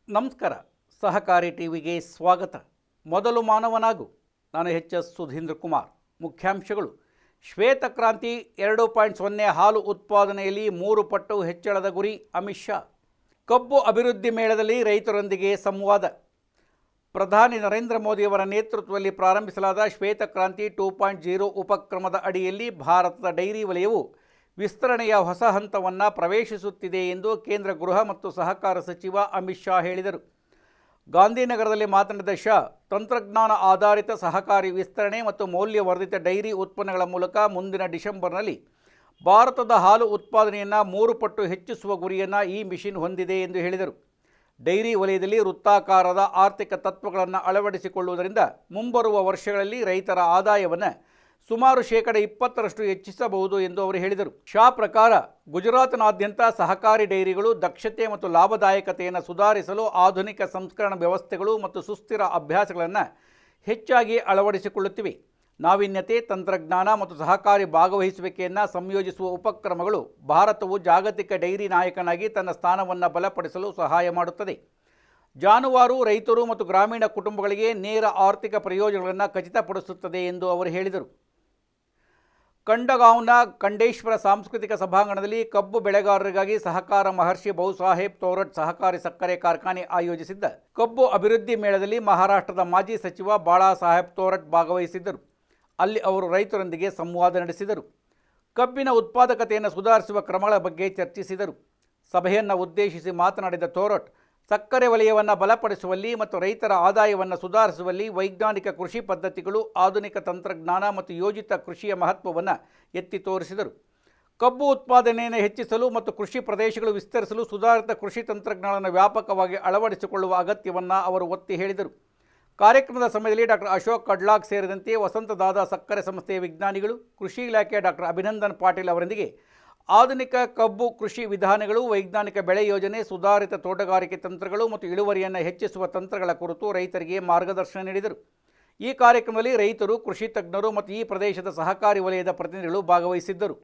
ನಮಸ್ಕಾರ. ಸಹಕಾರಿ ಟಿವಿಗೆ ಸ್ವಾಗತ. ಮೊದಲು ಮಾನವನಾಗು. ನಾನು ಎಚ್.ಎಸ್. ಸುಧೀಂದ್ರ ಕುಮಾರ್. ಮುಖ್ಯಾಂಶಗಳು: ಶ್ವೇತಕ್ರಾಂತಿ 2.0 ಹಾಲು ಉತ್ಪಾದನೆಯಲ್ಲಿ 3 ಪಟ್ಟು ಹೆಚ್ಚಳದ ಗುರಿ ಅಮಿತ್ ಶಾ. ಕಬ್ಬು ಅಭಿವೃದ್ಧಿ ಮೇಳದಲ್ಲಿ ರೈತರೊಂದಿಗೆ ಸಂವಾದ. ಪ್ರಧಾನಿ ನರೇಂದ್ರ ಮೋದಿಯವರ ನೇತೃತ್ವದಲ್ಲಿ ಪ್ರಾರಂಭಿಸಲಾದ ಶ್ವೇತಕ್ರಾಂತಿ 2.0 ಉಪಕ್ರಮದ ಅಡಿಯಲ್ಲಿ ಭಾರತದ ಡೈರಿ ವಲಯವು ವಿಸ್ತರಣೆಯ ಹೊಸ ಹಂತವನ್ನು ಪ್ರವೇಶಿಸುತ್ತಿದೆ ಎಂದು ಕೇಂದ್ರ ಗೃಹ ಮತ್ತು ಸಹಕಾರ ಸಚಿವ ಅಮಿತ್ ಶಾ ಹೇಳಿದರು. ಗಾಂಧಿನಗರದಲ್ಲಿ ಮಾತನಾಡಿದ ಶಾ, ತಂತ್ರಜ್ಞಾನ ಆಧಾರಿತ ಸಹಕಾರಿ ವಿಸ್ತರಣೆ ಮತ್ತು ಮೌಲ್ಯವರ್ಧಿತ ಡೈರಿ ಉತ್ಪನ್ನಗಳ ಮೂಲಕ ಮುಂದಿನ ಡಿಸೆಂಬರ್ನಲ್ಲಿ ಭಾರತದ ಹಾಲು ಉತ್ಪಾದನೆಯನ್ನು 3 ಪಟ್ಟು ಹೆಚ್ಚಿಸುವ ಗುರಿಯನ್ನು ಈ ಮಿಷನ್ ಹೊಂದಿದೆ ಎಂದು ಹೇಳಿದರು. ಡೈರಿ ವಲಯದಲ್ಲಿ ವೃತ್ತಾಕಾರದ ಆರ್ಥಿಕ ತತ್ವಗಳನ್ನು ಅಳವಡಿಸಿಕೊಳ್ಳುವುದರಿಂದ ಮುಂಬರುವ ವರ್ಷಗಳಲ್ಲಿ ರೈತರ ಆದಾಯವನ್ನು ಸುಮಾರು 20% ಹೆಚ್ಚಿಸಬಹುದು ಎಂದು ಅವರು ಹೇಳಿದರು. ಶಾ ಪ್ರಕಾರ ಗುಜರಾತ್ನಾದ್ಯಂತ ಸಹಕಾರಿ ಡೈರಿಗಳು ದಕ್ಷತೆ ಮತ್ತು ಲಾಭದಾಯಕತೆಯನ್ನು ಸುಧಾರಿಸಲು ಆಧುನಿಕ ಸಂಸ್ಕರಣಾ ವ್ಯವಸ್ಥೆಗಳು ಮತ್ತು ಸುಸ್ಥಿರ ಅಭ್ಯಾಸಗಳನ್ನು ಹೆಚ್ಚಾಗಿ ಅಳವಡಿಸಿಕೊಳ್ಳುತ್ತಿವೆ. ನಾವೀನ್ಯತೆ, ತಂತ್ರಜ್ಞಾನ ಮತ್ತು ಸಹಕಾರಿ ಭಾಗವಹಿಸುವಿಕೆಯನ್ನು ಸಂಯೋಜಿಸುವ ಉಪಕ್ರಮಗಳು ಭಾರತವು ಜಾಗತಿಕ ಡೈರಿ ನಾಯಕನಾಗಿ ತನ್ನ ಸ್ಥಾನವನ್ನು ಬಲಪಡಿಸಲು ಸಹಾಯ ಮಾಡುತ್ತದೆ. ಜಾನುವಾರು, ರೈತರು ಮತ್ತು ಗ್ರಾಮೀಣ ಕುಟುಂಬಗಳಿಗೆ ನೇರ ಆರ್ಥಿಕ ಪ್ರಯೋಜನಗಳನ್ನು ಖಚಿತಪಡಿಸುತ್ತದೆ ಎಂದು ಅವರು ಹೇಳಿದರು. ಕಂಡಗಾಂವ್ನ ಖಂಡೇಶ್ವರ ಸಾಂಸ್ಕೃತಿಕ ಸಭಾಂಗಣದಲ್ಲಿ ಕಬ್ಬು ಬೆಳೆಗಾರರಿಗಾಗಿ ಸಹಕಾರ ಮಹರ್ಷಿ ಬಹುಸಾಹೇಬ್ ತೋರಟ್ ಸಹಕಾರಿ ಸಕ್ಕರೆ ಕಾರ್ಖಾನೆ ಆಯೋಜಿಸಿದ್ದ ಕಬ್ಬು ಅಭಿವೃದ್ಧಿ ಮೇಳದಲ್ಲಿ ಮಹಾರಾಷ್ಟ್ರದ ಮಾಜಿ ಸಚಿವ ಬಾಳಾಸಾಹೇಬ್ ತೋರಟ್ ಭಾಗವಹಿಸಿದ್ದರು. ಅಲ್ಲಿ ಅವರು ರೈತರೊಂದಿಗೆ ಸಂವಾದ ನಡೆಸಿದರು. ಕಬ್ಬಿನ ಉತ್ಪಾದಕತೆಯನ್ನು ಸುಧಾರಿಸುವ ಕ್ರಮಗಳ ಬಗ್ಗೆ ಚರ್ಚಿಸಿದರು. ಸಭೆಯನ್ನು ಉದ್ದೇಶಿಸಿ ಮಾತನಾಡಿದ ತೋರಟ್, ಸಕ್ಕರೆ ವಲಯವನ್ನು ಬಲಪಡಿಸುವಲ್ಲಿ ಮತ್ತು ರೈತರ ಆದಾಯವನ್ನು ಸುಧಾರಿಸುವಲ್ಲಿ ವೈಜ್ಞಾನಿಕ ಕೃಷಿ ಪದ್ಧತಿಗಳು, ಆಧುನಿಕ ತಂತ್ರಜ್ಞಾನ ಮತ್ತು ಯೋಜಿತ ಕೃಷಿಯ ಮಹತ್ವವನ್ನು ಎತ್ತಿ ತೋರಿಸಿದರು. ಕಬ್ಬು ಉತ್ಪಾದನೆಯನ್ನು ಹೆಚ್ಚಿಸಲು ಮತ್ತು ಕೃಷಿ ಪ್ರದೇಶಗಳು ವಿಸ್ತರಿಸಲು ಸುಧಾರಿತ ಕೃಷಿ ತಂತ್ರಜ್ಞಾನವನ್ನು ವ್ಯಾಪಕವಾಗಿ ಅಳವಡಿಸಿಕೊಳ್ಳುವ ಅಗತ್ಯವನ್ನು ಅವರು ಒತ್ತಿ ಹೇಳಿದರು. ಕಾರ್ಯಕ್ರಮದ ಸಮಯದಲ್ಲಿ ಡಾಕ್ಟರ್ ಅಶೋಕ್ ಕಡ್ಲಾಕ್ ಸೇರಿದಂತೆ ವಸಂತದಾದ ಸಕ್ಕರೆ ಸಂಸ್ಥೆಯ ವಿಜ್ಞಾನಿಗಳು, ಕೃಷಿ ಇಲಾಖೆಯ ಡಾಕ್ಟರ್ ಅಭಿನಂದನ್ ಪಾಟೀಲ್ ಅವರೊಂದಿಗೆ ಆಧುನಿಕ ಕಬ್ಬು ಕೃಷಿ ವಿಧಾನಗಳು, ವೈಜ್ಞಾನಿಕ ಬೆಳೆ ಯೋಜನೆ, ಸುಧಾರಿತ ತೋಟಗಾರಿಕೆ ತಂತ್ರಗಳು ಮತ್ತು ಇಳುವರಿಯನ್ನು ಹೆಚ್ಚಿಸುವ ತಂತ್ರಗಳ ಕುರಿತು ರೈತರಿಗೆ ಮಾರ್ಗದರ್ಶನ ನೀಡಿದರು. ಈ ಕಾರ್ಯಕ್ರಮದಲ್ಲಿ ರೈತರು, ಕೃಷಿ ತಜ್ಞರು ಮತ್ತು ಈ ಪ್ರದೇಶದ ಸಹಕಾರಿ ವಲಯದ ಪ್ರತಿನಿಧಿಗಳು ಭಾಗವಹಿಸಿದ್ದರು.